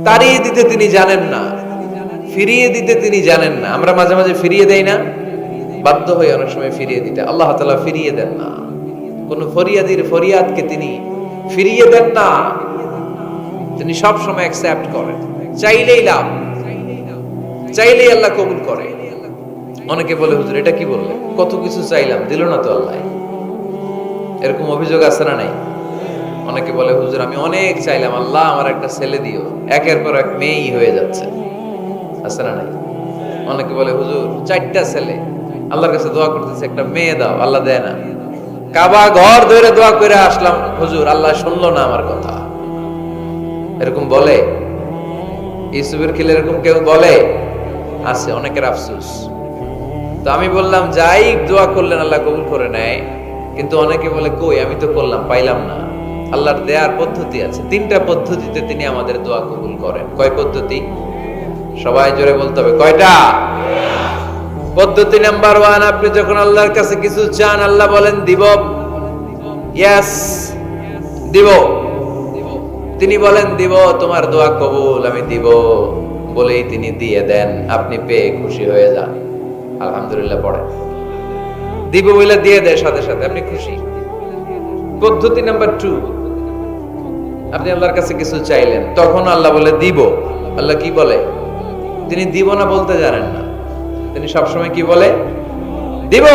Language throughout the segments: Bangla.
তাড়িয়ে দিতে তিনি জানেন না, ফিরিয়ে দিতে তিনি জানেন না। আমরা মাঝে মাঝে ফিরিয়ে দেই না, বাধ্য হয়ে অনেক সময় ফিরিয়ে দিতে। আল্লাহ তাআলা ফিরিয়ে দেন না, কোন ফরিয়াদির ফরিয়াদকে তিনি ফিরিয়ে দেন না, তিনি সব সময় অ্যাকসেপ্ট করেন। চাইলেই লাভ, চাইলেই আল্লাহ কবুল করে। অনেকে বলে, হুজুর এটা কি বললেন, কত কিছু চাইলাম দিল না তো আল্লাহ। এরকম অভিযোগ আছে না নাই? অনেকে বলে, হুজুর আমি অনেক চাইলাম, আল্লাহ আমার একটা ছেলে দিও, একের পর এক মেয়েই হয়ে যাচ্ছে। আছে না নাই? অনেকে বলে, হুজুর 4টা ছেলে, আল্লাহর কাছে দোয়া করতেছে একটা মেয়ে দাও, আল্লাহ দেয় না। কাবা ঘর ধরে দোয়া করে আসলাম, হুজুর আল্লাহ শুনলো না আমার কথা। এরকম বলে? ইউসুফের খিলে এরকম কেউ বলে? আছে, অনেকের আফসোস। তো আমি বললাম, যাই দোয়া করলেন আল্লাহ কবুল করে নেয়, কিন্তু অনেকে বলে, কই আমি তো করলাম পাইলাম না। আল্লাহর দেয়ার পদ্ধতি আছে, 3টা পদ্ধতিতে তিনি আমাদের দোয়া কবুল করেন। কয় পদ্ধতি? সবাই জোরে বলতে হবে, কয়টা? পদ্ধতি নাম্বার 1, আপনি যখন আল্লাহর কাছে কিছু চান, আল্লাহ বলেন দিব, ইয়েস দিব। তিনি বলেন দিব, তোমার দোয়া কবুল, আমি দিব বলেই তিনি দিয়ে দেন। আপনি পেয়ে খুশি হয়ে যান, আলহামদুলিল্লাহ পড়েন। দিব বলে দিয়ে দেয় সাথে সাথে, আপনি খুশি। পদ্ধতি নাম্বার 2, আপনি আল্লাহর কাছে কিছু চাইলেন, তখন আল্লাহ বলে দিব। আল্লাহ কি বলে? তিনি দিব না বলতে জানেন না, তিনি সবসময় কি বলে? দিব।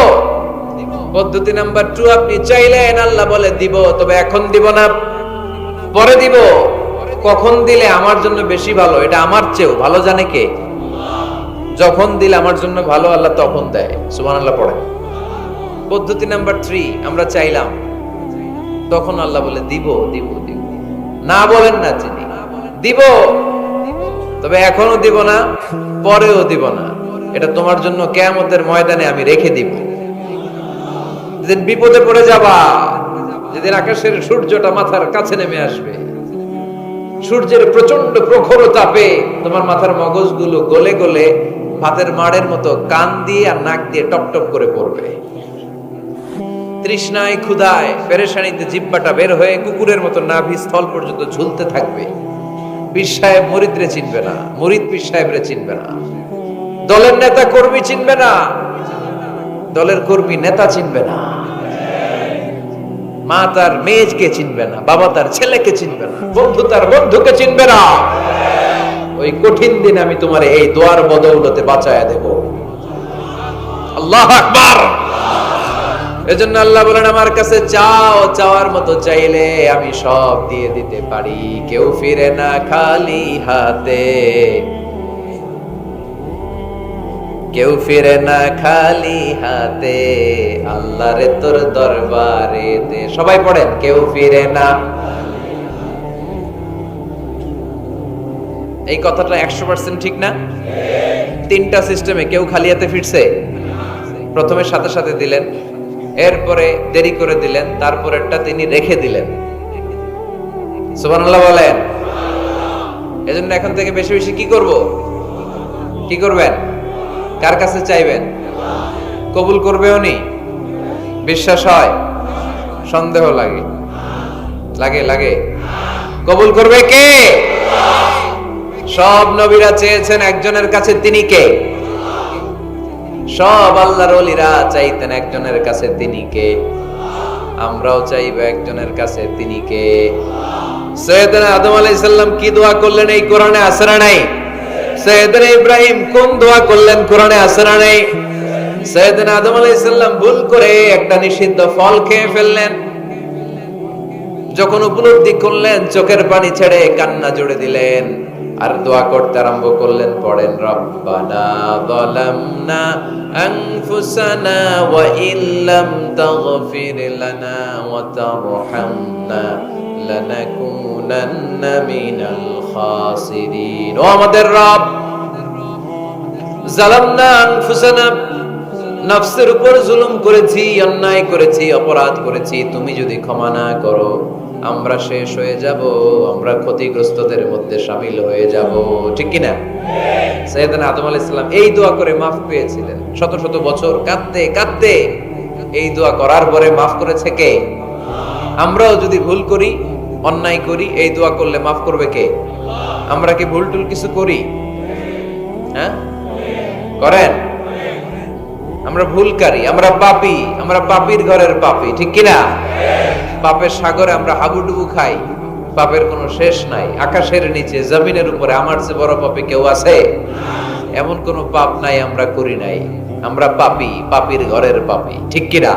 পদ্ধতি নাম্বার 2, আপনি চাইলেন, আল্লাহ বলে দিব, তবে এখন দিব না, পরে দিব। কখন দিলে আমার জন্য বেশি ভালো, এটা আমার চেয়েও ভালো জানে কে? যখন দিলে আমার জন্য ভালো, আল্লাহ তখন দেয়। সুবহানাল্লাহ পড়ে। পদ্ধতি নাম্বার 3, আমরা চাইলাম, তখন আল্লাহ বলে দিব দিব দিব। না বলেন না তিনি, দিব, তবে এখনো দিব না, পরেও দিব না, এটা তোমার জন্য কিয়ামতের ময়দানে আমি রেখে দিব। যেদিন বিপদে পড়ে যাবা, যেদিন আকাশের সূর্যটা মাথার কাছে নেমে আসবে, সূর্যের প্রচন্ড প্রখর তাপে তোমার মাথার মগজগুলো গলে গলে ভাতের মাড়ের মতো কান দিয়ে আর নাক দিয়ে টপ টপ করে পড়বে। তৃষ্ণায় ক্ষুধায় পেরেশানিতে জিহ্বাটা বের হয়ে কুকুরের মতো নাভি স্থল পর্যন্ত ঝুলতে থাকবে। পীর সাহেব মুরিদরে চিনবে না, মুরিদ পীর সাহেবরে চিনবে না, দলের নেতা কর্মী চিনবে না, দলের কর্মী নেতা চিনবে না, মা তার মেয়েকে চিনবে না, বাবা তার ছেলেকে চিনবে না, বন্ধু তার বন্ধুকে চিনবে না। ওই কঠিন দিন আমি তোমার এই দোয়ার বদৌলতে বাঁচায়া দেব। আল্লাহু আকবার। এজন্য আল্লাহ বলেন, আমার কাছে চাও, চাওয়ার মতো চাইলে আমি সব দিয়ে দিতে পারি। কেউ ফিরে না খালি হাতে, কেউ ফিরে না খালি হাতে, আল্লাহরে তোর দরবারেতে। সবাই পড়েন, কেউ ফিরে না। এই কথাটা 100% ঠিক না? 3টা সিস্টেমে কেউ খালি হাতে ফিরছে? প্রথমে সাথে সাথে দিলেন, এরপরে দেরি করে দিলেন, তারপরেরটা তিনি রেখে দিলেন। সুবহানাল্লাহ বলেন। এজন্য এখন থেকে বেশি বেশি কি করব? কি করবেন? কার কাছে চাইবেন? কবুল করবে উনি? বিশ্বাস হয়? সন্দেহ লাগে? লাগে লাগে? কবুল করবে কে? সব নবীরা চেয়েছেন একজনের কাছে, তিনি কে? সব আল্লাহর ওলিরা চাইতেন একজনের কাছে, তিনি কে? আমরাও চাইব একজনের কাছে, তিনি কে? সৈয়দনা আদম আলাইহিস সালাম কি দোয়া করলেন এই কোরআনে আছে না নাই? সৈয়দনা ইব্রাহিম কোন দোয়া করলেন কোরআনে আছে না নাই? সৈয়দনা আদম আলাইহিস সালাম ভুল করে একটা নিষিদ্ধ ফল খেয়ে ফেললেন, যখন উপলব্ধি করলেন চোখের পানি ছেড়ে কান্না জুড়ে দিলেন আর দোয়া করতে আরম্ভ করলেন। পড়েন, রব্বানা যালামনা আনফুসানা ওয়া ইল্লাম তাগফির লানা ওয়া তারহামনা লানাকুনান্না মিনাল খাসিরিন। ও আমাদের রব, যালামনা আনফুসানা, নফসের উপর জুলুম করেছি, অন্যায় করেছি, অপরাধ করেছি, তুমি যদি ক্ষমা না করো আমরা শেষ হয়ে যাব, আমরা ক্ষতিগ্রস্তদের মধ্যে শামিল হয়ে যাব। ঠিক কি না? সাইয়েদনা আদম আলাইহিস সালাম এই দোয়া করে মাফ পেয়েছিলেন। শত শত বছর কাঁদতে কাঁদতে এই দোয়া করার পরে মাফ করেছে কে? আমরাও যদি ভুল করি, অন্যায় করি, এই দোয়া করলে মাফ করবে কে? আমরা কি ভুল টুল কিছু করি? হ্যাঁ, করেন? আমরা ভুলকারী, আমরা পাপী, আমরা পাপীর ঘরের পাপী, ঠিক কিনা? পাপের সাগরে আমরা হাবুডুবু খাই, পাপের কোনো শেষ নাই। আকাশের নিচে জমিনের উপরে আমার চেয়ে বড় পাপী কেউ আছে? এমন কোনো পাপ নাই আমরা করি নাই। আমরা পাপী, পাপীর ঘরের পাপী, ঠিক কিনা?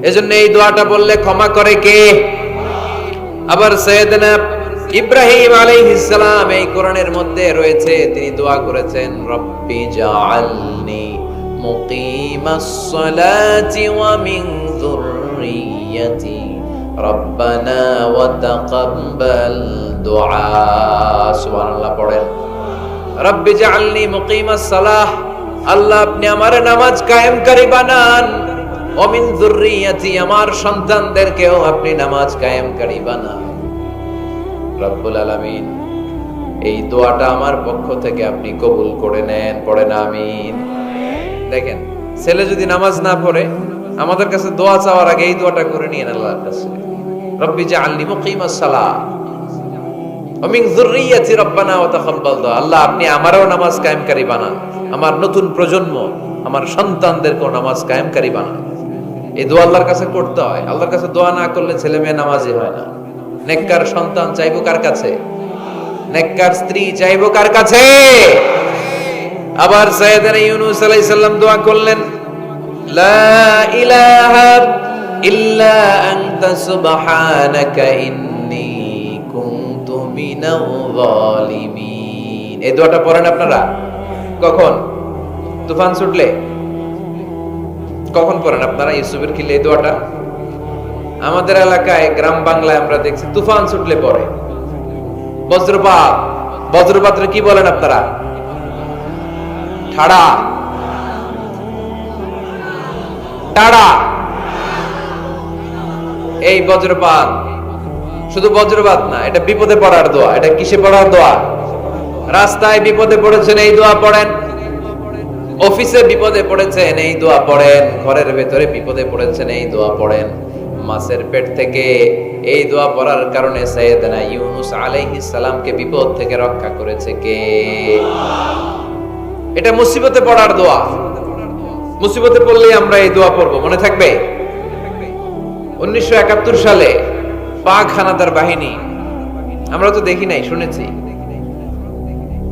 এজন্য এই দোয়াটা বললে ক্ষমা করে কে? আবার সাইয়েদনা ইব্রাহিম আলাইহিস সালাম এই কোরআনের মধ্যে রয়েছে, তিনি দোয়া করেছেন, রব্বি জাআলনি মুকিমাস সালাতি ওয়া মিন যুররিয়্যাতি রব্বানা ওয়া তাকাব্বাল দুআ। সুবহানাল্লাহ পড়েন। রব্বি জাআলনি মুকিমাস সালাহ, আল্লাহ আপনি আমার নামাজ কায়েমকারী বানান, ওয়া মিন যুররিয়্যাতি আমার সন্তানদেরকেও আপনি নামাজ কায়েমকারী বানান। রব্বুল আলামিন এই দোয়াটা আমার পক্ষ থেকে আপনি কবুল করে নেন, পড়েন আমিন। দেখেন, ছেলে যদি নামাজ না পড়ে আমাদের কাছে দোয়া চাওয়ার আগে এই দোয়াটা করে নিয়েন আল্লাহর কাছে, রব্বি জাআলনি মুকিমাস সালাহ ওয়া মিন যুররিয়্যাতি রব্বানা ওয়া তাকাব্বাল দুআ। আল্লাহ আপনি আমারও নামাজ কায়েমকারী বানান, আমার নতুন প্রজন্ম, আমার সন্তানদেরকেও নামাজ কায়েমকারী বানান। এই দোয়া আল্লাহর কাছে করতে হয়। আল্লাহর কাছে দোয়া না করলে ছেলে মেয়ে নামাজি হয় না। নেককার সন্তান চাইবো কার কাছে? নেককার স্ত্রী চাইবো কার কাছে? আবার সাইয়েদনা ইউনূস আলাইহিস সালাম দোয়া করলেন, লা ইলাহা ইল্লা আনতা সুবহানাকা ইন্নী কুনতু মিনাল যালিমিন। এই দোয়াটা পড়েন আপনারা কখন? তুফান ছুটলে? কখন পড়েন আপনারা ইউসুফের খিলে এই দোয়াটা? আমাদের এলাকায় গ্রাম বাংলায় আমরা দেখছি তুফান ছুটলে পড়ে। বজ্রপাত, বজ্রপাতরে কি বলেন আপনারা? ঠাড়া, টাড়া। এই বজ্রপাত শুধু বজ্রপাত না, এটা বিপদে পড়ার দোয়া। এটা কিসে পড়ার দোয়া? রাস্তায় বিপদে পড়েছেন এই দোয়া পড়েন, অফিসে বিপদে পড়েছেন এই দোয়া পড়েন, ঘরের ভেতরে বিপদে পড়েছেন এই দোয়া পড়েন। মাছের পেট থেকে এই দোয়া পড়ার কারণে সাইয়েদনা ইউনূস আলাইহিস সালামকে বিপদ থেকে রক্ষা করেছে কে? এটা মুসিবতে পড়ার দোয়া। মুসিবতে পড়লেই আমরা এই দোয়া পড়বো, মনে থাকবে? 1971 সালে পাক হানাদার বাহিনী, আমরা তো দেখি নাই, শুনেছি,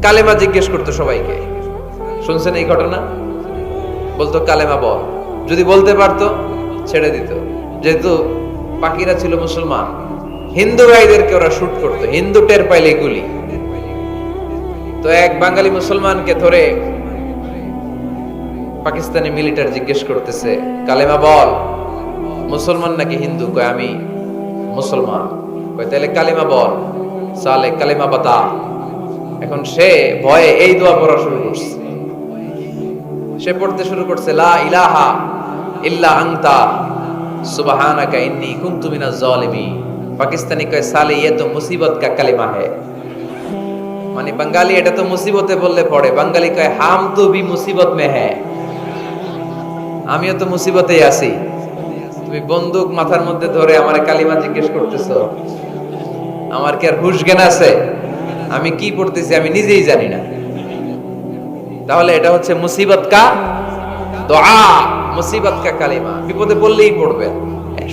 কালেমা জিজ্ঞেস করতো সবাইকে। শুনছেন এই ঘটনা? বলতো কালেমা বল, যদি বলতে পারতো ছেড়ে দিত। যেহেতু পাকিরা ছিল মুসলমান, হিন্দু ভাইদেরকে ওরা শুট করতো, হিন্দু টের পাইলে গুলি। তো এক বাঙালি মুসলমানকে ধরে পাকিস্তানি মিলিটারি জিজ্ঞেস করতেছে, কালেমা বল, মুসলমান নাকি হিন্দু? কয় আমি মুসলমান। কয় তাহলে কালেমা বল, সালে কালেমা বাতা। এখন সে ভয়ে এই দোয়া পড়া শুরু করছে। সে পড়তে শুরু করছে, লা ইলাহা ইল্লা আনতা সুবহানাকা ইন্নী কুনতু মিনাজ জালিমিন। পাকিস্তানি কয় সালে ये तो मुसीबत का कलिमा है। মানে বাঙালি এটা তো মুসিবতে বললে পড়ে, বাঙালি কয় হাম তো ভি মুসিবত মে হ্যায়, আমিও তো মুসিবতেই আছি। তুমি বন্দুক মাথার মধ্যে ধরে আমার কালিমা জিজ্ঞেস করতেছো, আমার কি আর হুশ জ্ঞান আছে? আমি কি পড়তেছি আমি নিজেই জানি না। তাহলে এটা হচ্ছে মুসিবত কা দোয়া, মুসিবত কা কালিমা। বিপদে পড়লেই পড়বেন,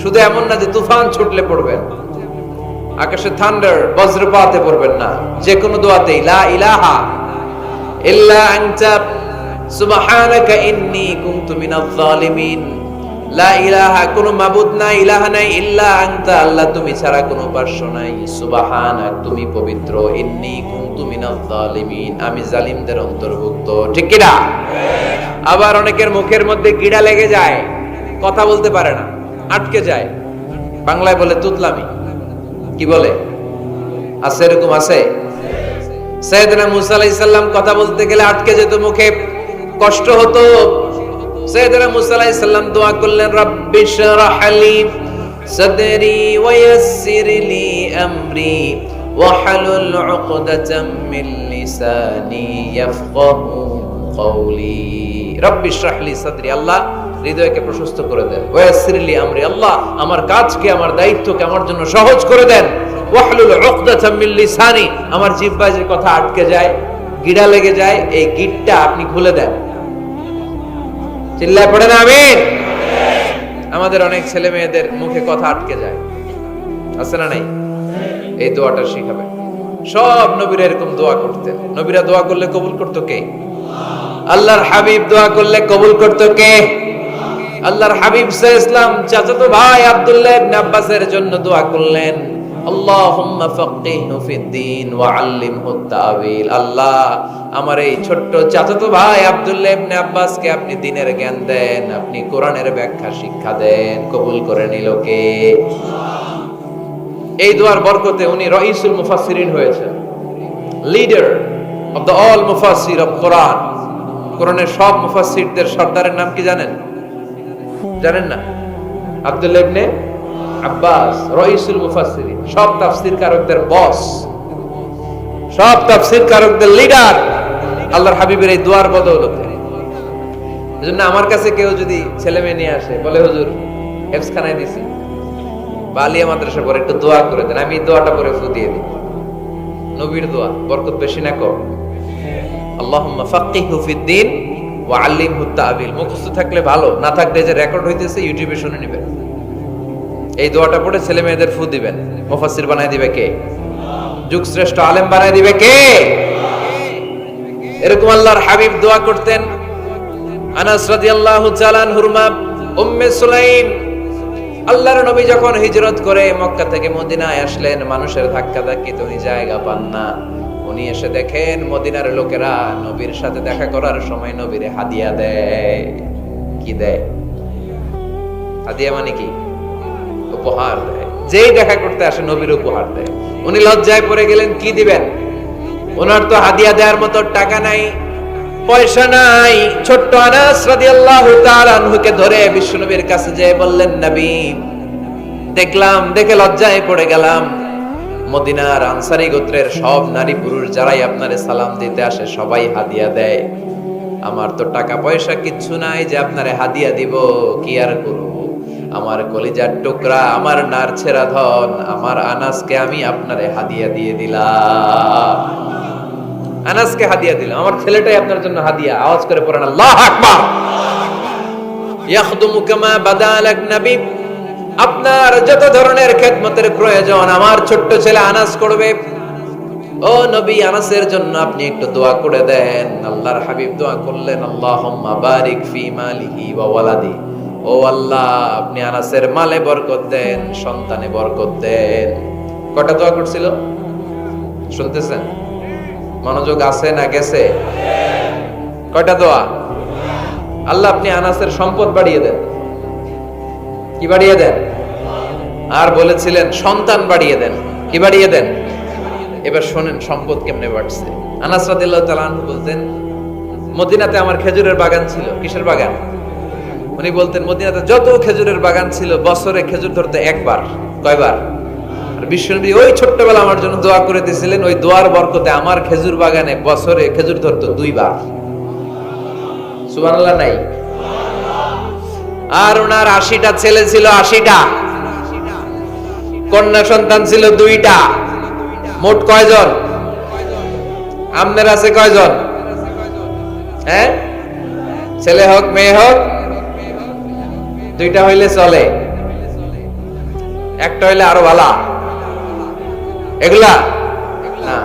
শুধু এমন না যে তুফান ছুটলে পড়বেন, আকাশে থান্ডার বজ্রপাতে পড়বেন না। যে কোনো দোয়াতেই লা ইলাহা ইল্লা আনতা সুবহানাকা ইন্নী কুনতু মিনাজ জালিমিন। লা ইলাহা, কোনো মাবুদ নাই, ইলাহা নাই, ইল্লা আনতা, আল্লাহ তুমি ছাড়া কোনো উপাস্য নাই, সুবহানাক তুমি পবিত্র, ইন্নী কুনতু মিনাজ জালিমিন আমি জালিমদের অন্তর্ভুক্ত। ঠিক কি না? আবার অনেকের মুখের মধ্যে গিড়া লেগে যায়, কথা বলতে পারে না, আটকে যায়। বাংলায় বলে তুতলামি। কি বলে? আছে, এরকম আছে। সাইয়েদনা মুসা আলাইহিস সালাম কথা বলতে গেলে আটকে যেত, মুখে কষ্ট হতো। সাইয়েদনা মুসা আলাইহিস সালাম দোয়া করলেন, রাব্বি শরহ লি সাদরি ওয়া ইয়াসসির লি আমরি ওয়া হালুল উকদাতাম মিন লিসানি ইয়াফকাহু কওলি। রাব্বি শরহ লি সাদরি, আল্লাহ হৃদয়কে প্রশস্ত করে দেন। ওয়া ইয়াসসির লি আমরি, আল্লাহ আমার কাজকে, আমার দায়িত্বকে আমার জন্য সহজ করে দেন। ওয়াহলুল উকদাতাম মিন লিসানি, আমার জিহ্বায় যে কথা আটকে যায়, গিড়া লেগে যায়, এই গিটটা আপনি খুলে দেন। চিল্লায় পড়েন আমিন। আমাদের অনেক ছেলে মেয়েদের মুখে কথা আটকে যায়, আছে না নাই? এই দোয়াটা শিখাবেন। সব নবীরা এরকম দোয়া করতেন। নবীরা দোয়া করলে কবুল করতো কে? আল্লাহর হাবিব দোয়া করলে কবুল করতো কে? আল্লাহর হাবিব সাল্লাল্লাহু আলাইহি ওয়াসাল্লাম চাচাতো ভাই আব্দুল্লাহ ইবনে আব্বাসের জন্য দোয়া করলেন, আল্লাহুম্মা ফাক্কিহহু ফিদ্দীন ওয়া আল্লিমহু তা'ওয়িল। আল্লাহ, আমার এই ছোট্ট চাচাতো ভাই আব্দুল্লাহ ইবনে আব্বাসকে আপনি দ্বীনের জ্ঞান দেন, আপনি কোরআনের ব্যাখ্যা শিক্ষা দেন। কবুল করে নিল কে? এই দোয়ার বরকতে উনি রাইসুল মুফাসসিরিন হয়েছেন, লিডার অফ দ্য অল মুফাসসির অফ কোরআন। কোরআনের সব মুফাসসিরদের সর্দারের নাম কি জানেন? জানেন না? আব্দুল্লাহ ইবনে আব্বাস রাইসুল মুফাসসিরিন, সব তাফসীর কারকদের বস, সব তাফসীর কারকদের লিডার আল্লাহর হাবিবের এই দোয়ার বদৌলতে। এজন্য আমার কাছে কেউ যদি ছেলে মেয়ে নিয়ে আসে, বলে হুজুর হেফজখানায় দিছি বা আলিয়া মাদ্রাসা পরে একটু দোয়া করে দেন, আমি দোয়াটা পরে ফু দিয়ে দিই। নবীর দোয়া, বরকত বেশি না কম? আল্লাহুম্মা ফাক্কিহহু ফিদ্দীন ওয়া আল্লিমহু তা'ওয়িল। মুখস্থ থাকলে ভালো, না থাকলে যে রেকর্ড হইতেছে ইউটিউবে শুনে নেবেন। এই দোয়াটা পড়ে ছেলে মেয়েদের ফু দিবেন। মুফাসসির বানায় দিবে কে? যুগ শ্রেষ্ঠ আলেম বানায় দিবে কে? এরকম আল্লাহর হাবিব দোয়া করতেন। আনাস রাদিয়াল্লাহু তাআলা আনহুর মা উম্মে সুলাইম, আল্লাহর নবী যখন হিজরত করে মক্কা থেকে মদিনায় আসলেন, মানুষের ধাক্কা ধাক্কিতে উনি জায়গা পান না। উনি এসে দেখেন মদিনার লোকেরা নবীর সাথে দেখা করার সময় নবীরে হাদিয়া দেয়। কি দেয়? হাদিয়া মানে কি? উপহার দেয়। যেই দেখা করতে আসে নবীর উপহার দেয়। উনি লজ্জায় পড়ে গেলেন, কি দিবেন? ওনার তো হাদিয়া দেওয়ার মতো টাকা নাই, পয়সা নাই। ছোট্ট আনাস রাদিয়াল্লাহু তাআলা আনহুকে ধরে বিশ্বনবীর কাছে যেয়ে বললেন, নবী, দেখলাম, দেখে লজ্জায় পড়ে গেলাম, মদিনার আনসারী গোত্রের সব নারী পুরুষ যারাই আপনারে সালাম দিতে আসে সবাই হাদিয়া দেয়। আমার তো টাকা পয়সা কিচ্ছু নাই যে আপনারে হাদিয়া দিব, কি আর করব? আমার কলিজার টুকরা, আমার নারছেরা ধন, আমার আনাসকে আমি আপনারে হাদিয়া দিয়ে দিলাম। আনাসকে হাদিয়া দিলাম, আমার ছেলেটাই আপনার জন্য হাদিয়া। আওয়াজ করে পড়েন আল্লাহু আকবার। ইয়াখদুমু কামা বাদালাক নবী, আপনার যত ধরনের খেদমতের প্রয়োজন আমার ছোট্ট ছেলে আনাস করবে। ও নবী, আনাসের জন্য আপনি একটু দোয়া করে দেন। আল্লাহর হাবিব দোয়া করলেন, আল্লাহুম্মা বারিক ফি মালিহি ওয়া ওয়ালাদি। ও আল্লাহ, আপনি আনাসের মালে বরকত দেন, সন্তানে বরকত দেন। কটা দোয়া করছিল শুনতেছেন? মনোযোগ আছে না গেছে? কয়টা দোয়া? আল্লাহ, আপনি আনাসের সম্পদ বাড়িয়ে দেন। কি বাড়িয়ে দেন? আর বলেছিলেন সন্তান বাড়িয়ে দেন। কি বাড়িয়ে দেন? এবার শোনেন সম্পদ কেমনে বাড়ছে। আনাস রাদিয়াল্লাহু তাআলা আনহু বলতেন, মদিনাতে আমার খেজুরের বাগান ছিল। কিসের বাগান? উনি বলতেন মদিনাতে যত খেজুরের বাগান ছিল বছরে খেজুর ধরতে একবার। কয়বার? আর বিশ্বনবী ওই ছোট্টবেলা আমার জন্য দোয়া করে দিয়েছিলেন, ওই দোয়ার বরকতে আমার খেজুর বাগানে বছরে খেজুর ধরতো 2 বার। সুবহানাল্লাহ নাই? আর ওনার 80টা ছেলে ছিল, 80টা কন্যা সন্তান ছিল 2টা। মোট কয়জন? আপনার আছে কয়জন? হ্যাঁ, ছেলে হোক মেয়ে হোক 2টা হইলে চলে, একটা হইলে আরো ভালো। এগুলা না,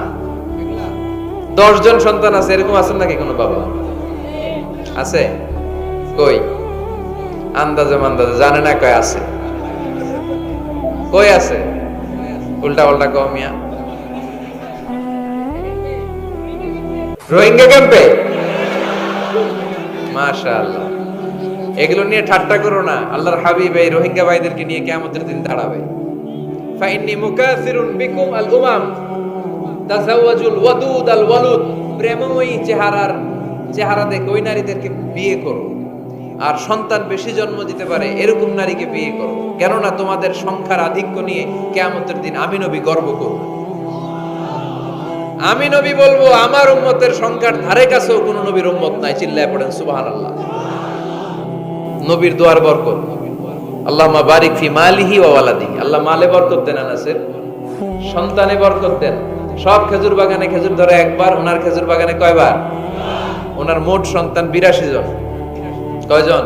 10 জন সন্তান আছে, এরকম আছেন নাকি কোনো বাবা? আছে? কই? আন্দাজে মান্দাজে জানে না কয় আছে। কই আছে? উল্টা পাল্টা কমিয়া রোহিঙ্গা ক্যাম্পে। মাশাআল্লাহ। এগুলো নিয়ে ঠাট্টা করো না। আল্লাহর হাবিব এই রোহিঙ্গা ভাইদেরকে নিয়ে কিয়ামতের দিন দাঁড়াবে। ফাইন্নী মুকাসিরুন বিকুম আল উমাম তাজাওয়াজুল ওয়াদুদ আল ওয়ালুদ। প্রেমময়ী চেহারা দেখে ওই নারীদেরকে বিয়ে করো, আর সন্তান বেশি জন্ম দিতে পারে এরকম নারীকে বিয়ে করো, কেননা তোমাদের সংখ্যার আধিক্য নিয়ে কিয়ামতের দিন আমি নবী গর্ব করব। আমি নবী বলবো আমার উম্মতের সংখ্যার ধারে কাছেও কোন নবীর উম্মত নাই। চিল্লায় পড়েন সুবহানাল্লাহ। নবীর দোয়ার বরকত। আল্লাহুম্মা বারিক ফি মালিহি ওয়া ওয়ালাদিহি। আল্লাহ মালে বরকত দেন আনাসের, সন্তানে বরকত দেন। সব খেজুর বাগানে খেজুর ধরে একবার, ওনার খেজুর বাগানে কয়বার? ওনার মোট সন্তান 82 জন। কয়জন?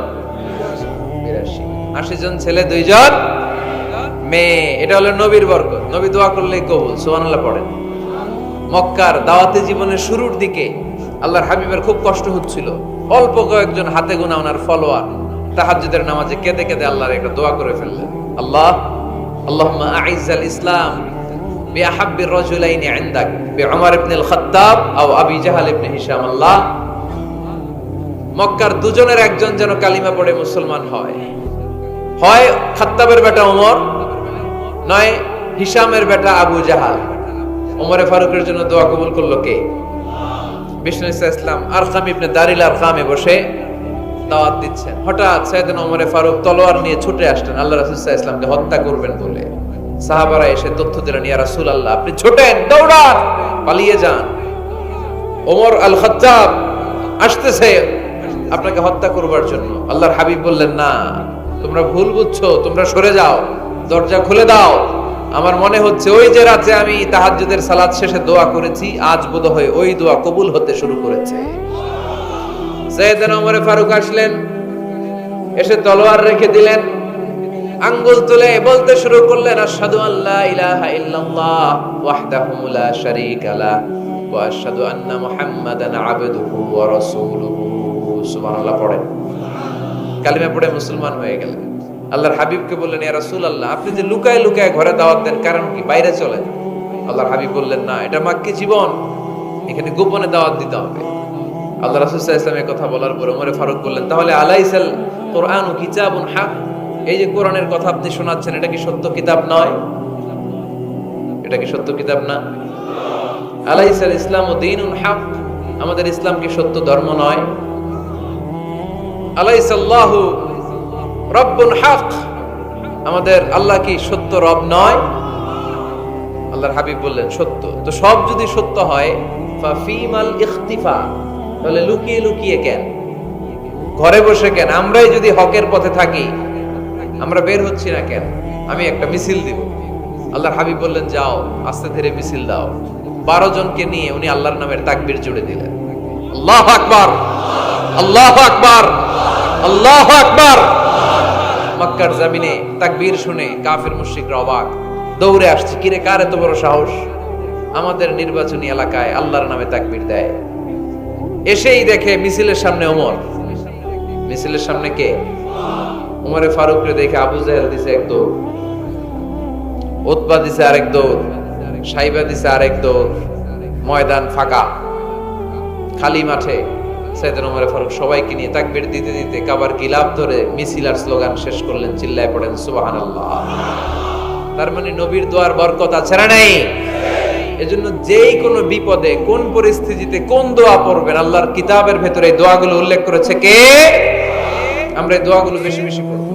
82। 80 জন ছেলে, 2 জন মেয়ে। এটা হলো নবীর বরকত। নবী দোয়া করলেই কবুল। সুবহানাল্লাহ পড়েন। মক্কার দাওয়াতি জীবনের শুরুর দিকে আল্লাহর হাবিবের খুব কষ্ট হচ্ছিল। অল্প কয়েকজন হাতে গোনা ওনার ফলোয়ার তাহাজ্জুদের নামাজে কেঁদে কেঁদে আল্লাহর একটা দোয়া করে ফেললেন। আল্লাহুম্মা আইজ্জাল ইসলাম বিআহাব্বির রাজুলাইনি ইনদাক বিউমর ইবনে আল খাত্তাব আও আবি জাহল ইবনে হিশাম। আল্লাহ, মক্কার দুজনের একজন যেন কালিমা পড়ে মুসলমান হয়। হয় খাত্তাবের বেটা ওমর, নয় হিশামের বেটা আবু জাহাল। ওমরে ফারুকের জন্য দোয়া কবুল করলো কে? বিষ্ণু ইসলাম আরকাম ইবনে দারিল আরকামে বসে দাওয়াত দিচ্ছেন। হঠাৎ সাইয়েদনা ওমরে ফারুক তলোয়ার নিয়ে ছুটে আসলেন আল্লাহ রাসূল সাল্লাল্লাহু আলাইহি ওয়াসাল্লামকে হত্যা করবেন বলে। সাহাবারা এসে তথ্য দিলেন, ইয়া রাসূলুল্লাহ, আপনি ছোটেন, দৌড়ান, পালিয়ে যান, ওমর আল খাত্তাব আসতেছে আপনাকে হত্যা করবার জন্য। আল্লাহর হাবিব বললেন, না, তোমরা ভুল বুঝছো, তোমরা সরে যাও, দরজা খুলে দাও। আমার মনে হচ্ছে ওই যে রাতে আমি তাহাজ্জুদের সালাত শেষে দোয়া করেছি, আজ বোধহয় ওই দোয়া কবুল হতে শুরু করেছে। সাইয়েদনা ওমর ফারুক আসলেন, এসে তলোয়ার রেখে দিলেন, আঙ্গুল তুলে বলতে শুরু করলেন, আশহাদু আল্লা ইলাহা ইল্লাল্লাহ ওয়াহদাহু লা শারীকা লাহ ওয়া আশহাদু আন্না মুহাম্মাদান আবদুহু ওয়া রাসূলুহু। সুবহানাল্লাহ পড়েন। কালিমা পড়ে মুসলমান হয়ে গেলেন। আল্লাহর হাবিবকে বললেন, ইয়া রাসূলুল্লাহ, আপনি যে লুকায় লুকায় ঘরে দাওয়াত দেন, কারণ কি? বাইরে চলেন। আল্লাহর হাবিব বললেন, না, এটা মাক্কি জীবন, এখানে গোপনে দাওয়াত দিতে হবে। আল্লাহ রাসূল সাল্লাল্লাহু আলাইহি ওয়াসাল্লামের কথা বলার পর ওমর ফারুক বললেন, তাহলে আলাইসাল কুরআনু কিতাবুন হক, এই যে কোরআনের কথা আপনি শোনাচ্ছেন, এটা কি সত্য কিতাব নয়? এটা কি সত্য কিতাব না? আলাইসাল ইসলামু দীনুন হক, আমাদের ইসলাম কি সত্য ধর্ম নয়? আলাইসাল্লাহু রব্বুন হক, আমাদের আল্লাহ কি সত্য রব নয়? আল্লাহর হাবিব বললেন, সত্য। তো সব যদি সত্য হয়, ফাফিমাল ইখতিফা, তাহলে লুকিয়ে লুকিয়ে কেন, ঘরে বসে কেন? আমরাই যদি হকের পথে থাকি, আমরা বের হচ্ছি না কেন? আমি একটা মিছিল দিব। আল্লাহর হাবিব বললেন, যাও, আস্তে ধীরে মিছিল দাও। 12 জনকে নিয়ে উনি আল্লাহর নামের তাকবীর জুড়ে দিলেন। আল্লাহু আকবার, আল্লাহু আকবার, আল্লাহু আকবার। মক্কার জমিনে তাকবীর শুনে কাফির মুশরিকরা অবাক, দৌড়ে আসছে, কিরে, কার এত বড় সাহস আমাদের নির্বাচনী এলাকায় আল্লাহর নামে তাকবীর দেয়? এসেই দেখে মিছিলের সামনে ওমর। মিছিলের সামনে কে? ওমরে ফারুককে দেখে আবু জাহেল দিছে এক দৌড়, উতবা দিছে আরেক দৌড়, সাইবা দিছে আরেক দৌড়। ময়দান ফাঁকা, খালি মাঠে সাইয়েদনা ওমর ফারুক সবাইকে নিয়ে তাকবীর দিতে দিতে কাবার গিলাফ ধরে মিছিল আর স্লোগান শেষ করলেন। চিল্লায় পড়েন সুবহানাল্লাহ। তার মানে নবীর দোয়ার বরকত আছে না নাই? এজন্য যেই কোনো বিপদে, কোন পরিস্থিতিতে কোন দোয়া পড়বেন, আল্লাহর কিতাবের ভেতরে এই দোয়াগুলো উল্লেখ করেছে কে? আমরা এই দোয়াগুলো বেশি বেশি পড়ব।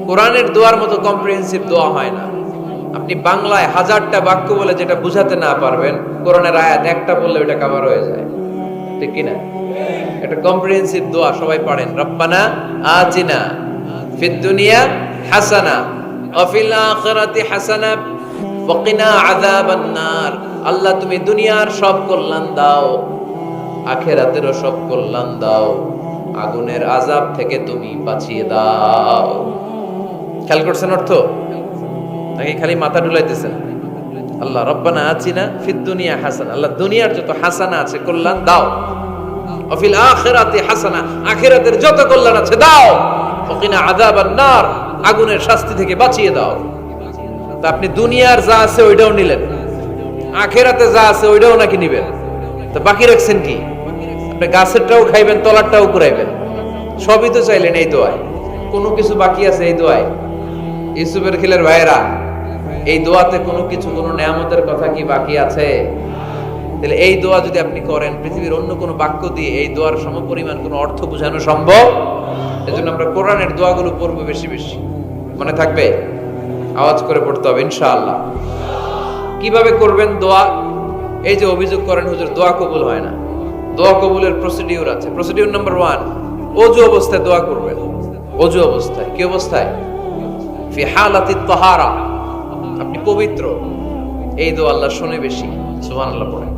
কোরআনের দোয়ার মতো কম্প্রিহেন্সিভ দোয়া হয় না। আপনি বাংলায় 1000টা বাক্য বলে যেটা বুঝাতে না পারবেন, কোরআনের আয়াত একটা বললে ওটা কভার হয়ে যায়, ঠিক কি না? এটা কম্প্রিহেন্সিভ দোয়া, সবাই পড়েন। রব্বানা আতিনা ফিদ দুনিয়া হাসানা ওয়া ফিল আখিরাতি হাসানা ওয়া কিনা আযাবান নার। আল্লাহ, তুমি দুনিয়ার সব কল্যাণ দাও, আখিরাতেরও সব কল্যাণ দাও, আগুনের আযাব থেকে তুমি বাঁচিয়ে দাও। খেয়াল করছেন অর্থ নাকি খালি মাথা ডুলাইতেছেন? আল্লাহ রব্বানা আতিনা ফিদ দুনিয়া হাসানা, আল্লাহ দুনিয়ার যত হাসানা আছে কল্যাণ দাও, ওয়া ফিল আখিরাতি হাসানা, আখিরাতের যত কল্যাণ আছে দাও, ওয়া কিনা আযাবান নার, আগুনের শাস্তি থেকে বাঁচিয়ে দাও। তা আপনি দুনিয়ার যা আছে ওইটাও নিলেন, আখিরাতে যা আছে ওইটাও নাকি নিবেন, তো বাকি রাখছেন কি? আপনি গাছেরটাও খাইবেন, তলারটাও কুড়াইবেন, সবই তো চাইলেন এই দোয়ায়। কোনো কিছু বাকি আছে এই দোয়ায়? ইউসুফের খিলের ভাইয়েরা, এই দোয়াতে কোনো কিছু, কোনো নেয়ামতের কথা কি বাকি আছে? তাহলে এই দোয়া যদি আপনি করেন, পৃথিবীর অন্য কোনো বাক্য দিয়ে এই দোয়ার সমপরিমাণ কোনো অর্থ বোঝানো সম্ভব? এজন্য আমরা কোরআনের দোয়াগুলো পড়বো বেশি বেশি। মনে থাকবে? আওয়াজ করে পড়তে হবে ইনশাআল্লাহ। কিভাবে করবেন দোয়া? এই যে অভিযোগ করেন হুজুর দোয়া কবুল হয় না, দোয়া কবুলের প্রসিডিউর আছে। প্রসিডিউর নাম্বার 1, ওযু অবস্থায় দোয়া করবেন। ওযু অবস্থায়, কি অবস্থায়? ফি হালাতিত তাহারা, আপনি পবিত্র, এই দোয়া আল্লাহ শুনে বেশি। সুবহানাল্লাহ পড়ে।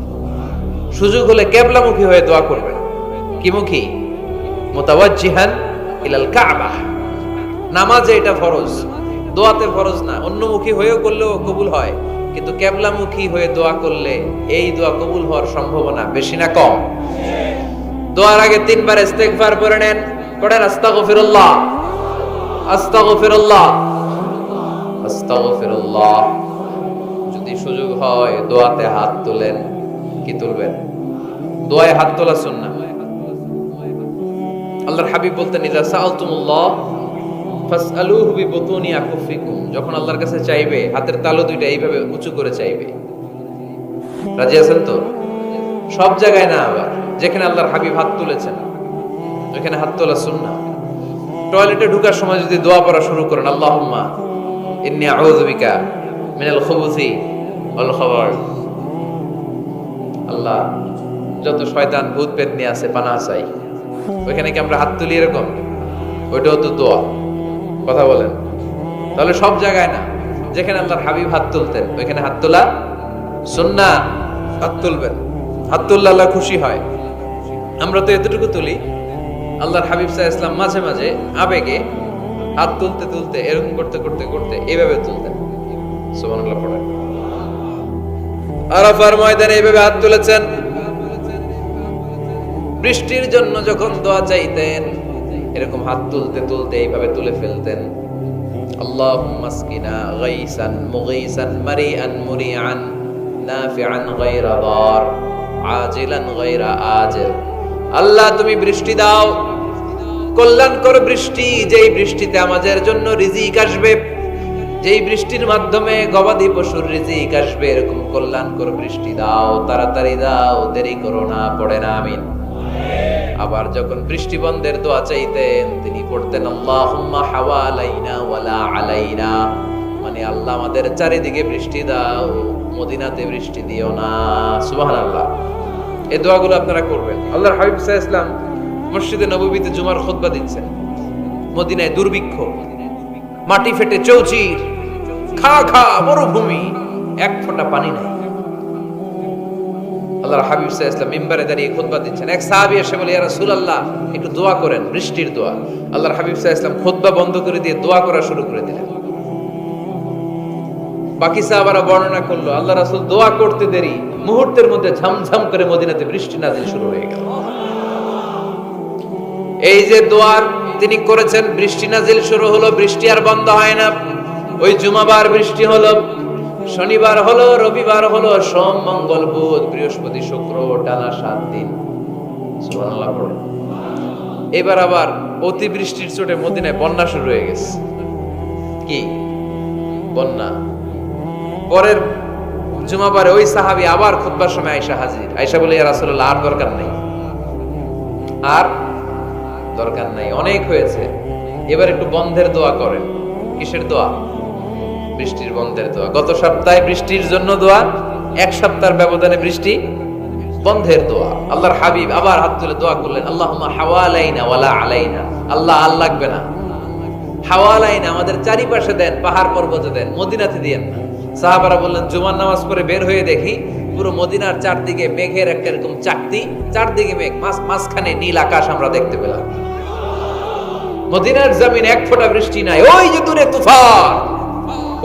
সুযোগ হলে কিবলামুখী হয়ে দোয়া করবেন। কি মুখী? মুতাওয়াজ্জিহান ইলাল কাবা। নামাজে এটা ফরজ, দোয়াতে ফরজ না। অন্যমুখী হয়েও করলেও কবুল হয়, কিন্তু কিবলামুখী হয়ে দোয়া করলে এই দোয়া কবুল হওয়ার সম্ভাবনা বেশি না কম? দোয়ার আগে 3 বার ইস্তেগফার পড়ে নেন। পড়েন আস্তাগফিরুল্লাহ, আস্তাগফিরুল্লাহ, আস্তাগফিরুল্লাহ। যদি সুযোগ হয় দোয়াতে হাত তোলেন। কি তুলবেন? দোয়ায় হাত তোলা সুন্নাহ। আল্লাহর হাবিব বলতেন, ইযা সাআলতুমুল্লাহ ফাসআলুহু বিবুতুনি আকুফিকুম। যখন আল্লাহর কাছে চাইবে, হাতের তালু দুইটা এইভাবে উঁচু করে চাইবে। রাজি আছেন তো? সব জায়গায় না, আবার যেখানে আল্লাহর হাবিব হাত তুলেছেন ওখানে হাত তোলা সুন্নাহ। টয়লেটে ঢোকার সময় যদি দোয়া পড়া শুরু করেন, আল্লাহুম্মা ইন্নী আউযু বিকা মিনাল খুবুসি ওয়াল খাবাইস। আল্লাহ, যত শয়তান ভূত পেতনি আছে পানাহ চাই। ওইখানে কি আমরা হাত তুলি এরকম? ওইটাও তো দোয়া। কথা বলেন। তাহলে সব জায়গায় না, যেখানে আল্লাহর হাবিব হাত তুলতেন ওইখানে হাত তোলা সুন্নাহ। হাত তুলবেন, হাত তুললে আল্লাহ খুশি হয়। আমরা তো এতটুকু তুলি। আল্লাহর হাবিব সাল্লাল্লাহু আলাইহি ওয়াসাল্লাম মাঝে মাঝে আবেগে হাত তুলতে তুলতে এরকম করতে করতে করতে এইভাবে তুলতেন। সুবহানাল্লাহ পড়েন। আরাফার ময়দানে এইভাবে হাত তুলেছেন। বৃষ্টির জন্য যখন দোয়া চাইতেন এরকম হাত তুলতে তুলতে এইভাবে তুলে ফেলতেন। আল্লাহুম্মা আসকিনা গাইসান মুগীসান মারিআন মুরিআন নাফিআন গায়রা দার আজিলান গায়রা আজিল। আল্লাহ, তুমি বৃষ্টি দাও, কল্যাণকর বৃষ্টি, যেই বৃষ্টিতে আমাদের জন্য রিজিক আসবে, যেই বৃষ্টির মাধ্যমে গবাদি পশুর রিজিক আসবে, এরকম কল্যাণকর বৃষ্টি দাও, তাড়াতাড়ি দাও, দেরি করো না। পড়ে না আমিন। আবার যখন বৃষ্টি বন্ধের দোয়া চাইতেন তিনি পড়তেন আল্লাহুম্মা হাওয়ালাইনা ওয়ালা আলাইনা। মানে আল্লাহ, আমাদের চারিদিকে বৃষ্টি দাও, মদিনাতে বৃষ্টি দিও না। সুবহানাল্লাহ। এই দোয়াগুলো আপনারা করবেন। আল্লাহর হাবিব সাল্লাল্লাহু আলাইহি ওয়াসাল্লাম মসজিদে নববীতে জুমার খুতবা দিচ্ছেন। মদিনায় দুর্ভিক্ষ, মাটি ফেটে চৌচির, খা খা মরুভূমি, এক ফোঁটা পানি নাই। আল্লাহর হাবিব সাল্লাল্লাহু আলাইহি ওয়াসাল্লাম মিম্বারে দাঁড়িয়ে খুতবা দিচ্ছেন। এক সাহাবী এসে বলে, ইয়া রাসূলুল্লাহ, একটু দোয়া করেন, বৃষ্টির দোয়া। আল্লাহর হাবিব সাল্লাল্লাহু আলাইহি ওয়াসাল্লাম খুতবা বন্ধ করে দিয়ে দোয়া করা শুরু করে দিলেন। বাকি সাহাবারা বর্ণনা করলো, আল্লাহ রাসূল দোয়া করতে দেরি, মুহূর্তের মধ্যে ঝমঝম করে মদিনাতে বৃষ্টি নাজিল শুরু হয়ে গেল। এই যে দোয়ার তিনি করেছেন, বৃষ্টি নাজিল শুরু হলো, বৃষ্টি আর বন্ধ হয় না। ওই জুমাবার বৃষ্টি হলো, শনিবার হলো, রবিবার হলো, সোম মঙ্গল বুধ বৃহস্পতি শুক্র, টানা 7 দিন। সুবহানাল্লাহ পড়ে। এবার আবার অতি বৃষ্টির চোটে মদিনায় বন্যা শুরু হয়ে গেছে। কি বন্যা? পরের জুমাবারে ওই সাহাবী আবার খুতবার সময় আয়েশা হাজির। আয়েশা বলে, ইয়া রাসূলুল্লাহ, আর দরকার নেই, আর দরকার নাই, অনেক হয়েছে, এবার একটু বন্ধের দোয়া করেন। কিসের দোয়া? বৃষ্টির বন্ধের দোয়া। গত সপ্তাহে বৃষ্টির জন্য দোয়া, এক সপ্তাহের ব্যবধানে বৃষ্টি বন্ধের দোয়া। আল্লাহর হাবিব আবার হাত তুলে দোয়া করলেন, আল্লাহুম্মা হাওয়ালাইনা ওয়ালা আলাইনা। আল্লাহ, আর লাগবে না, হাওয়ালাইনা, আমাদের চারিপাশে দেন, পাহাড় পর্বতে দেন, মদিনাতে দিয়েন না। সাহাবারা বললেন, জুমার নামাজ পড়ে বের হয়ে দেখি পুরো মদিনার চারদিকে মেঘের একটা এরকম চাকতি, চারদিকে মেঘ, মাঝখানে নীল আকাশ আমরা দেখতে পেলাম। মদিনার জমিন এক ফোঁটা বৃষ্টি নাই। ওই যে দূরে তুফান,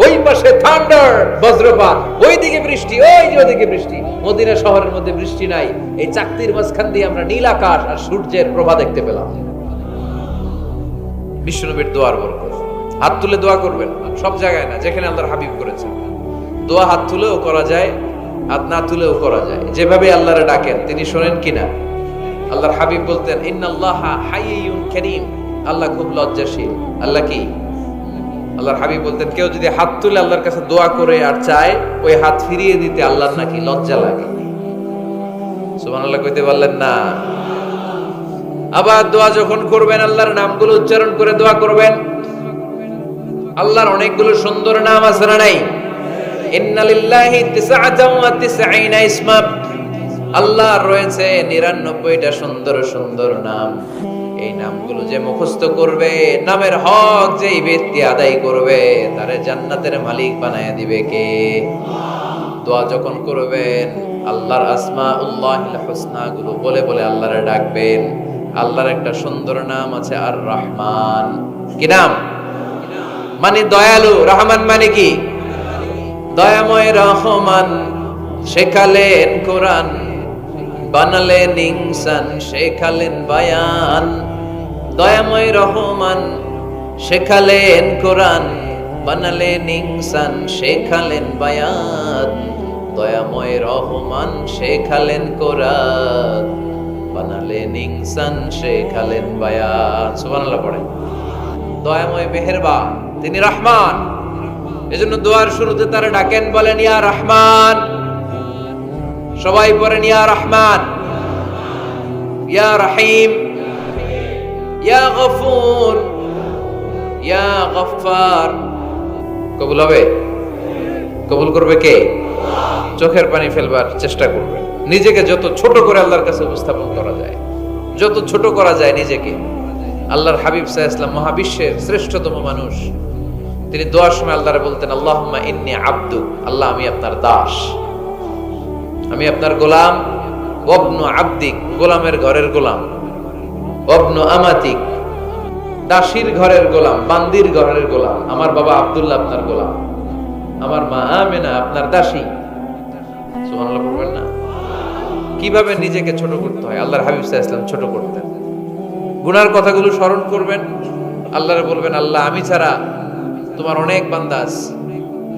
ওই পাশে থান্ডার, বজ্রপাত, ওইদিকে বৃষ্টি, ওই যে ওদিকে বৃষ্টি। মদিনা শহরের মধ্যে বৃষ্টি নাই, এই চাকতির মাঝখান দিয়ে আমরা নীল আকাশ আর সূর্যের প্রভা দেখতে পেলাম। বিশ্বনবীর দোয়ার বরকত। হাত তুলে দোয়া করবেন, সব জায়গায় না, যেখানে আল্লাহর হাবিব করেছেন। দোয়া হাত তুলেও করা যায়, হাত না তুলেও করা যায়, যেভাবে আল্লাহরে ডাকেন তিনি শোনেন কিনা। আল্লাহর হাবিব বলতেন, ইন্নাল্লাহা হাইয়ুন কারীম। আল্লাহ খুব লজ্জাশীল। আল্লাহ কি? আল্লাহর হাবিব বলতেন, কেউ যদি হাত তুলে আল্লাহর কাছে দোয়া করে আর চায়, ওই হাত ফিরিয়ে দিতে আল্লাহর নাকি লজ্জা লাগে। সুবহানাল্লাহ কইতে পারলেন না? আবার দোয়া যখন করবেন আল্লাহর নামগুলো উচ্চারণ করে দোয়া করবেন। আল্লাহর অনেকগুলো সুন্দর নাম আছে না নাই? ইন্নালিল্লাহি 99 ইসমা। আল্লাহর রয়েছে 99টা সুন্দর সুন্দর নাম। এই নামগুলো যে মুখস্থ করবে, নামের হক যেই ব্যক্তি আদায় করবে, তারে জান্নাতের মালিক বানায় দিবে কে? দোয়া যখন করবেন আল্লাহর আসমাউল্লাহিল হুসনা গুলো বলে বলে আল্লাহরে ডাকবেন। আল্লাহর একটা সুন্দর নাম আছে আর রহমান। কি নাম? মানে দয়ালু। রহমান মানে কি? দয়াময়। রহমান শেখালেন কোরআন, বানালেন ইনসান, শেখালেন বায়ান। দয়াময় রহমান শেখালেন কোরআন, বানালেন ইনসান, শেখালেন বায়ান। দয়াময় রহমান শেখালেন কোরআন, বানালেন ইনসান, শেখালেন বায়ান। সুবহানাল্লাহ পড়ে। দয়াময় মেহেরবান, তিনি রহমান। এজন্য দোয়ার শুরুতে তারা ডাকেন, বলেন ইয়া রহমান। সবাই পড়েন ইয়া রহমান, ইয়া রহিম, ইয়া গফুর, ইয়া গফফার। কবুল হবে? কবুল করবে কে? চোখের পানি ফেলবার চেষ্টা করবে। নিজেকে যত ছোট করে আল্লাহর কাছে উপস্থাপন করা যায়, যত ছোট করা যায় নিজেকে। আল্লাহর হাবিব সাল্লাল্লাহু আলাইহি ওয়াসাল্লাম মহাবিশ্বের শ্রেষ্ঠতম মানুষ, তিনি দোয়ার সময় আল্লাহরে বলতেন আল্লাহুম্মা ইন্নী আবদুক, আল্লাহ আমি আপনার দাস, আমি আপনার গোলাম। ওয়াবনু আবদিক, গোলামের ঘরের গোলাম। ওয়াবনু আমাতিক, দাসীর ঘরের গোলাম, বান্দির ঘরের গোলাম। আমার বাবা আব্দুল্লাহ আপনার গোলাম, আমার মা আমেনা আপনার দাসী। সুবহানাল্লাহ বলবেন না? কিভাবে নিজেকে ছোট করতে হয় আল্লাহর হাবিব সাল্লাল্লাহু আলাইহি ওয়াসাল্লাম ছোট করতেন। গুনার কথাগুলো স্মরণ করবেন, আল্লাহরে বলবেন আল্লাহ আমি ছাড়া তোমার অনেক বান্দা আছে,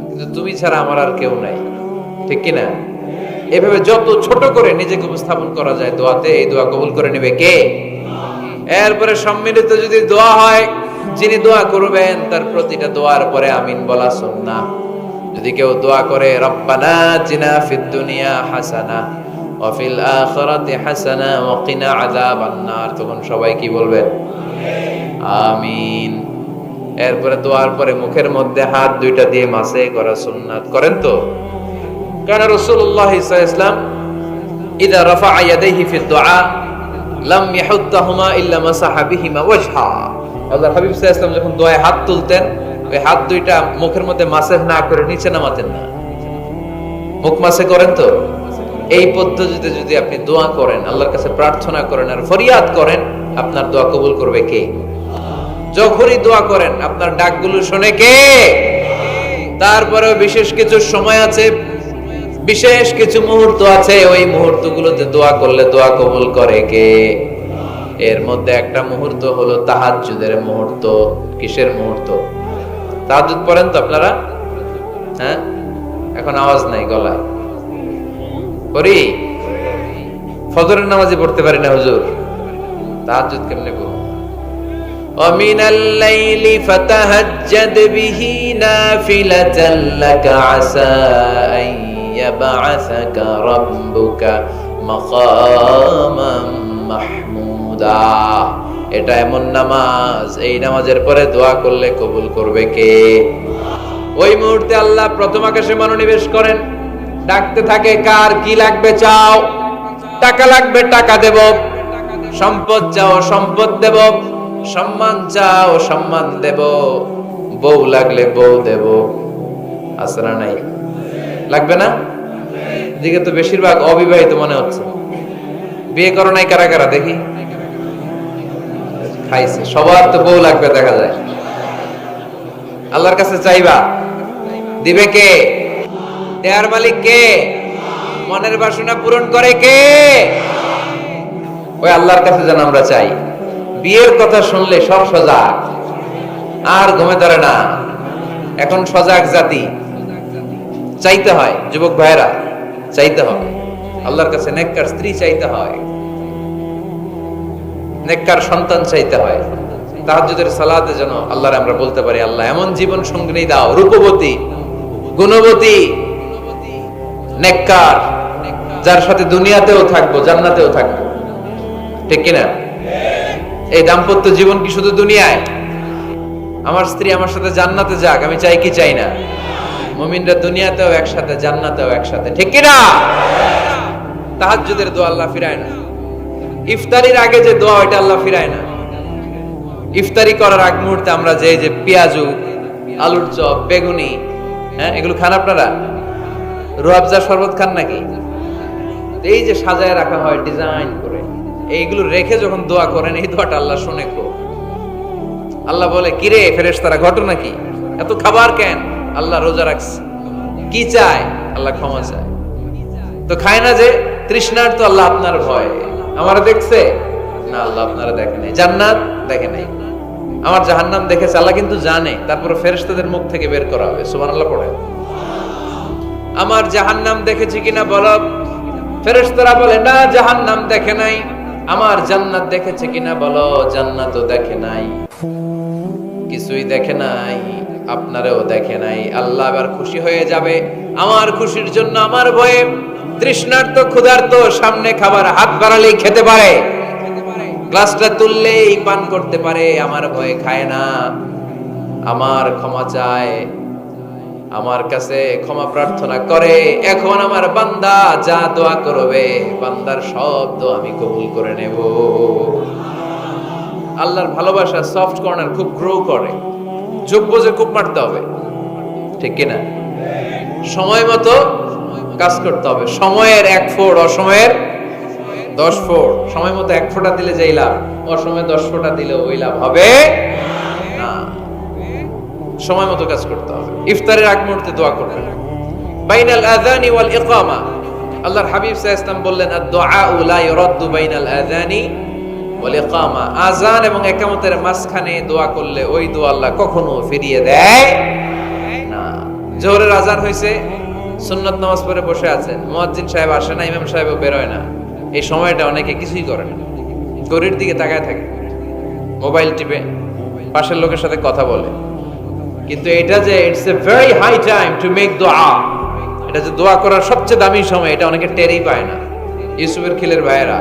কিন্তু তুমি ছাড়া আমার আর কেউ নাই। ঠিক কি না? এভাবে যত ছোট করে নিজেকে উপস্থাপন করা যায় দোয়াতে, এই দোয়া কবুল করে নেবে কে? এরপরে সম্মিলিত যদি দোয়া হয়, যিনি দোয়া করবেন তার প্রতিটা দোয়ার পরে আমিন বলা সুন্নাহ। যদি কেউ দোয়া করে রব্বানা আতিনা ফিদ দুনিয়া হাসানা ওয়া ফিল আখিরাতি হাসানা ওয়া কিনা আযাবান নার, তখন সবাই কি বলবেন? আমিন। এরপরে দোয়ার পরে মুখের মধ্যে হাত দুইটা দিয়ে মাসে করা সুন্নাত। করেন তো? কারণ রাসূলুল্লাহ সাল্লাল্লাহু আলাইহি ওয়াসাল্লাম ইযা রাফা ইয়াদাইহি ফি দুআ লাম ইয়াহুত্তাহুমা ইল্লা মাসাহা বিহিমা ওয়াজহা। আল্লাহর হাবিব সাল্লাল্লাহু আলাইহি ওয়াসাল্লাম যখন দোয়ায় হাত তুলতেন, ওই হাত দুইটা মুখের মধ্যে মাসে না করে নিচে নামাতেন না। মুখ মাসে করেন তো? এই পদ্ধতিতে যদি আপনি দোয়া করেন, আল্লাহর কাছে প্রার্থনা করেন আর ফরিয়াদ করেন, আপনার দোয়া কবুল করবে কে? যখনই দোয়া করেন আপনার ডাকগুলো শোনে কে? তারপরেও বিশেষ কিছু সময় আছে, বিশেষ কিছু মুহূর্ত আছে, ওই মুহূর্তগুলোতে দোয়া করলে দোয়া কবুল করে কে? এর মধ্যে একটা মুহূর্ত হলো তাহাজ্জুদের মুহূর্ত। কিসের মুহূর্ত? তাহাজ্জুদ পড়েন তো আপনারা? হ্যাঁ, এখন আওয়াজ নাই গলায়। পড়ি? ফজরের নামাজই পড়তে পারি না হুজুর, তাহাজ্জুদ কেমনে করব? ومن الليل فتهجد به نافلة لك عسى أن يبعثك ربك مقاما محمودا। এটা এমন নামাজ, এই নামাজের পরে দোয়া করলে কবুল করবে কে? ওই মুহূর্তে আল্লাহ প্রথম আকাশে মনোনিবেশ করেন, ডাকতে থাকে কার কি লাগবে চাও। টাকা লাগবে টাকা দেব, সম্পদ চাও সম্পদ দেব, সম্মান চাও সম্মান দেব, বউ লাগলে বউ দেব। আসরা নাই? লাগবে না? এদিকে তো বেশিরভাগ অবিবাহিত মনে হচ্ছে। বিয়ে করো নাই কারা কারা দেখি? খাইছে। সবার তো বউ লাগবে দেখা যায়। আল্লাহর কাছে চাইবা, দিবে কে? দেয়ার মালিক কে? মনের বাসনা পূরণ করে কে? ওই আল্লাহর কাছে যেন আমরা চাই। বিয়ের কথা শুনলে সব সজাগ, আর ঘুমে ধরে না। এখন সজাগ জাতি, চাইতে হয়। যুবক ভাইরা চাইতে হবে আল্লাহর কাছে, নেককার স্ত্রী চাইতে হয়, নেককার সন্তান চাইতে হয়। তাহাজ্জুদের সালাতে যেন আল্লাহরে আমরা বলতে পারি আল্লাহ এমন জীবন সঙ্গিনী দাও, রূপবতী, গুণবতী, নেককার, যার সাথে দুনিয়াতেও থাকবো জান্নাতেও থাকবো। ঠিক কিনা? এই দাম্পত্য জীবন কি শুধু দুনিয়ায়? আমার স্ত্রী আমার সাথে জান্নাতে যাক, আমি চাই কি চাই না? মুমিনরা দুনিয়াতেও একসাথে, জান্নাতেও একসাথে। ঠিক কিনা? তাহাজ্জুদের দোয়া আল্লাহ ফিরায় না। ইফতারির আগে যে দোয়া, ওইটা আল্লাহ ফিরায় না। ইফতারি করার আগ মুহূর্তে আমরা যে পেঁয়াজু, আলুর চপ, বেগুনি, হ্যাঁ, এগুলো খান আপনারা? রুয়াবজা শরবত খান নাকি? এই যে সাজায় রাখা হয় ডিজাইন করে, এইগুলো রেখে যখন দোয়া করেন, এই দোয়াটা আল্লাহ শুনে কো। আল্লাহ বলে, কিরে ফেরেশতারা, ঘটনা কি? এত খাবার কেন? আল্লাহ রোজা রাখছে। কি চায়? আল্লাহ ক্ষমা চায়। তো খায় না যে তৃষ্ণার, তো আল্লাহ আপনার ভয়। আমারা দেখছে না, আল্লাহ আপনারা দেখে নাই। জান্নাত দেখে নাই, আমার জাহান্নাম দেখেছে আল্লাহ কিন্তু জানে। তারপরে ফেরেশতাদের মুখ থেকে বের করা হবে। সুবহানাল্লাহ পড়ে। আমার জাহান্নাম দেখেছি কিনা বলো? ফেরেশতারা বলে না, জাহান্নাম দেখে নাই। আমার জান্নাত দেখেছে কিনা বলো? জান্নাতও দেখে নাই, কিছুই দেখে নাই, আপনারেও দেখে নাই। আল্লাহ এবার খুশি হয়ে যাবে। আমার খুশির জন্য, আমার ভয়ে তৃষ্ণার্ত ক্ষুধার্ত সামনে খাবার হাত বাড়ালেই খেতে পারে, গ্লাসটা তুললেই পান করতে পারে, আমার ভয়ে খায় না। আমার ক্ষমা চায়, আমার কাছে ক্ষমা প্রার্থনা করে। এখন আমার বান্দা যা দোয়া করবে, বান্দার সব দোয়া আমি কবুল করে নেব। আল্লাহর ভালোবাসা সফট কর্নার খুব গ্রো করে। যোগ্য যে খুব মারতে হবে, ঠিক কিনা? সময় মতো কাজ করতে হবে। সময়ের 1 ফোঁট, অসময়ের 10 ফোঁট। সময় মতো 1 ফোঁটা দিলে যেই লাভ, অসময়ে 10 ফোঁটা দিলে ওই লাভ হবে না। সময় মতো কাজ করতে হবে। ইফতারের আগ মুহূর্তে দোয়া করবেন। বাইনাল আযানি ওয়াল ইকামা, আল্লাহর হাবিব সাল্লাল্লাহু আলাইহি ওয়াসাল্লাম বললেন, আদ-দুআউ লা ইউরাদ্দু বাইনাল আযানি ওয়াল ইকামা। আযান এবং ইকামতের মাঝখানে দোয়া করলে ওই দোয়া আল্লাহ কখনো ফিরিয়ে দেয় না। জোহরের আযান হইছে, সুন্নাত নামাজ পড়ে বসে আছেন, মুয়াজ্জিন সাহেব আসে না, ইমাম সাহেবও বের হয় না। এই সময়টা অনেকে কিছুই করে না, ঘড়ির দিকে তাকায় থাকে, মোবাইল টিপে, পাশের লোকের সাথে কথা বলে। কিন্তু এটা যে it's a very high time to make দোয়া, এটা যে দোয়া করার সবচেয়ে দামি সময়, এটা অনেকে টেরই পায় না। ইউসুফের খিলের ভাইয়েরা,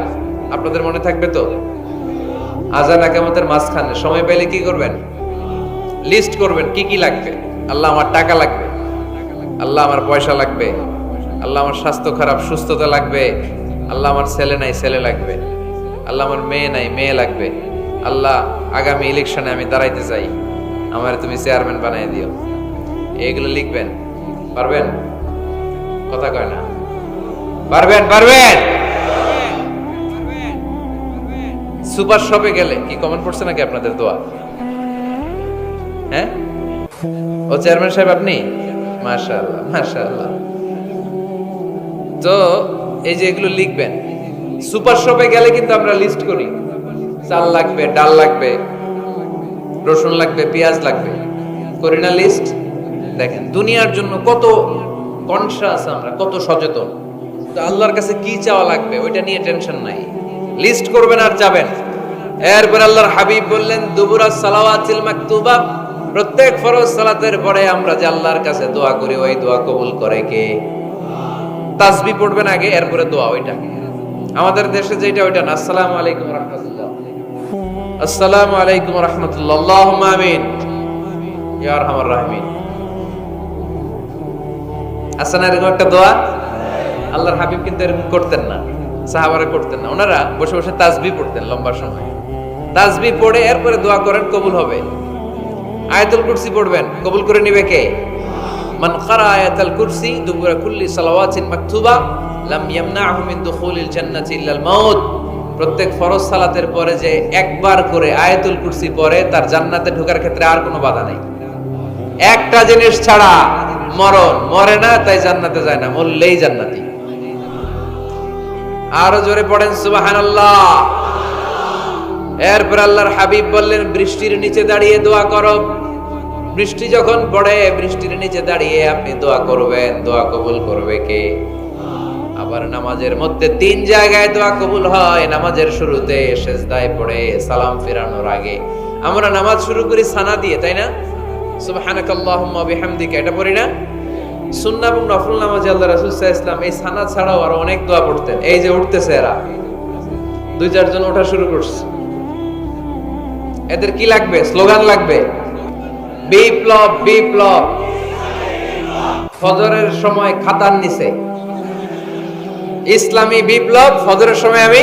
আপনাদের মনে থাকবে তো, আযান ইকামতের মাঝখানে সময় পেলে কি করবেন? লিস্ট করবেন কি কি লাগবে। আল্লাহ আমার টাকা লাগবে, আল্লাহ আমার পয়সা লাগবে, আল্লাহ আমার স্বাস্থ্য খারাপ, সুস্থতা লাগবে, আল্লাহ আমার ছেলে নাই, ছেলে লাগবে, আল্লাহ আমার মেয়ে নাই, মেয়ে লাগবে, আল্লাহ আগামী ইলেকশনে আমি দাঁড়াইতে চাই, আমার তুমি চেয়ারম্যান বানাই দিও। এইগুলো লিখবেন। পারবেন? কথা কয় না। পারবেন? পারবেন? সুপার শপে গেলে কি কমেন্ট পড়ছে নাকি আপনাদের দোয়া? হ্যাঁ, ও চেয়ারম্যান সাহেব আপনি? মাশাআল্লাহ, মাশাআল্লাহ। তো এই যে এগুলো লিখবেন। সুপার শপে গেলে কিন্তু আমরা লিস্ট করি, চাল লাগবে, ডাল লাগবে, রসুন লাগবে, পেঁয়াজ লাগবে, করি না লিস্ট? দেখেন দুনিয়ার জন্য কত কনশাস আমরা, কত সচেতন। তো আল্লাহর কাছে কি চাওয়া লাগবে ওইটা নিয়ে টেনশন নাই, লিস্ট করবেন আর যাবেন। এরপর আল্লাহর হাবিব বললেন, দুবুরাস সালাওয়াতিল মাকতুবা, প্রত্যেক ফরজ সালাতের পরে আমরা যে আল্লাহর কাছে দোয়া করি, ওই দোয়া কবুল করে কে? তাসবিহ পড়বেন আগে, এরপরে দোয়া। ওইটা আমাদের দেশে যেটা, ওইটা না। আসসালামু আলাইকুম ওয়া রাহমাতুল্লাহ, আসসালামু আলাইকুম ওয়া রাহমাতুল্লাহ, আল্লাহুম্মা আমিন ইয়া আরহামার রাহিমিন। আসলে এরকম একটা দোয়া আল্লাহর হাবিব কিন্তু এরকম করতেন না, সাহাবারা করতেন না। ওনারা বসে বসে তাসবিহ পড়তেন লম্বা সময়। তাসবিহ পড়ে এরপরে দোয়া করেন, কবুল হবে। আয়াতুল কুরসি পড়বেন, কবুল করে নিবে কে? মান ক্বারা আয়াতুল কুরসি দুবুরা কুল্লি সালাওয়াতিন মাকতুবা লাম ইয়ামনাহু মিন দুখুলিল জান্নাতি ইল্লাল মাউত। প্রত্যেক ফরজ সালাতের পরে যে একবার করে আয়াতুল কুরসি পড়ে, তার জান্নাতে ঢোকার ক্ষেত্রে আর কোনো বাধা নাই। একটা জিনিস ছাড়া, মরণ। মরে না তাই জান্নাতে যায় না, মরলেই জান্নাতি। আরো জোরে পড়েন সুবহানাল্লাহ। এরপর আল্লাহর হাবিব বললেন, বৃষ্টির নিচে দাঁড়িয়ে দোয়া করো। বৃষ্টি যখন পড়ে, বৃষ্টির নিচে দাঁড়িয়ে আপনি দোয়া করবেন, দোয়া কবুল করবে কে? আবার নামাজের মধ্যে 3 জায়গায় দোয়া কবুল হয়। নামাজের শুরুতে, সেজদায় পড়ে, সালাম ফেরানোর আগে। আমরা নামাজ শুরু করি সানা দিয়ে, তাই না? সুবহানাকাল্লাহুম্মা বিহামদিকা, এটা পড়ি না? সুন্নাহ এবং নফল নামাজে আল্লাহ রাসূল সাল্লাল্লাহু আলাইহি ওয়াসাল্লাম এই সানা ছাড়াও আরো অনেক দোয়া পড়তেন। এই যে উঠতেছে এরা, 2-4 জন ওঠা শুরু করছে। এদের কি লাগবে? স্লোগান লাগবে, বিপ্লব বিপ্লব। ফজরের সময় খাতার নিচে ইসলামী বিপ্লব, ফজরের সময় আমি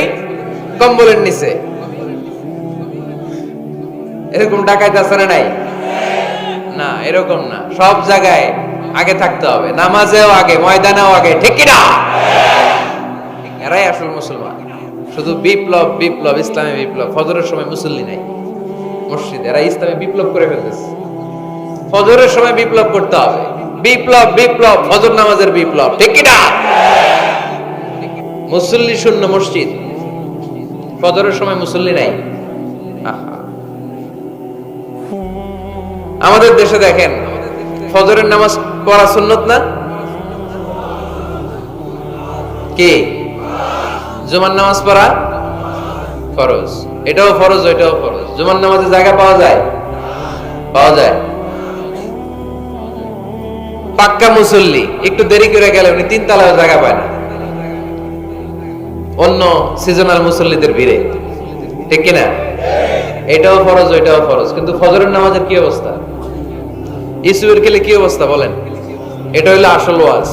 কম্বলের নিচে। এরকম ডাকাইত আছে না নাই? না, এরকম না। সব জায়গায় আগে থাকতে হবে, নামাজেও আগে, ময়দানেও আগে, ঠিক কি না? এরাই আসল মুসলমান। শুধু বিপ্লব বিপ্লব, ইসলামী বিপ্লব। ফজরের সময় মুসল্লি নাই মসজিদে, এরা ইসলামী বিপ্লব করে ফেলতেছে। ফজরের সময় বিপ্লব করতে হবে, বিপ্লব বিপ্লব, ফজর নামাজের বিপ্লব, ঠিক কি না? মুসল্লি শূন্য মসজিদ, ফজরের সময় মুসল্লি নাই। আহা। আমাদের দেশে দেখেন, ফজরের নামাজ পড়া সুন্নত না? কি? জুমার নামাজ পড়া ফরজ। এটাও ফরজ, ওইটাও ফরজ। জুমার নামাজে জায়গা পাওয়া যায়? পাওয়া যায়। পাক্কা মুসল্লি একটু দেরি করে গেলে উনি 3 তলায় জায়গা পায় না, অন্য সিজনাল মুসল্লিদের ভিড়ে, ঠিক কিনা? এটাও ফরজ, ওইটাও ফরজ। কিন্তু ফজরের নামাজের কি অবস্থা? ইসুবের খেলে কি অবস্থা বলেন? এটা হইলো আসল ওয়াজ।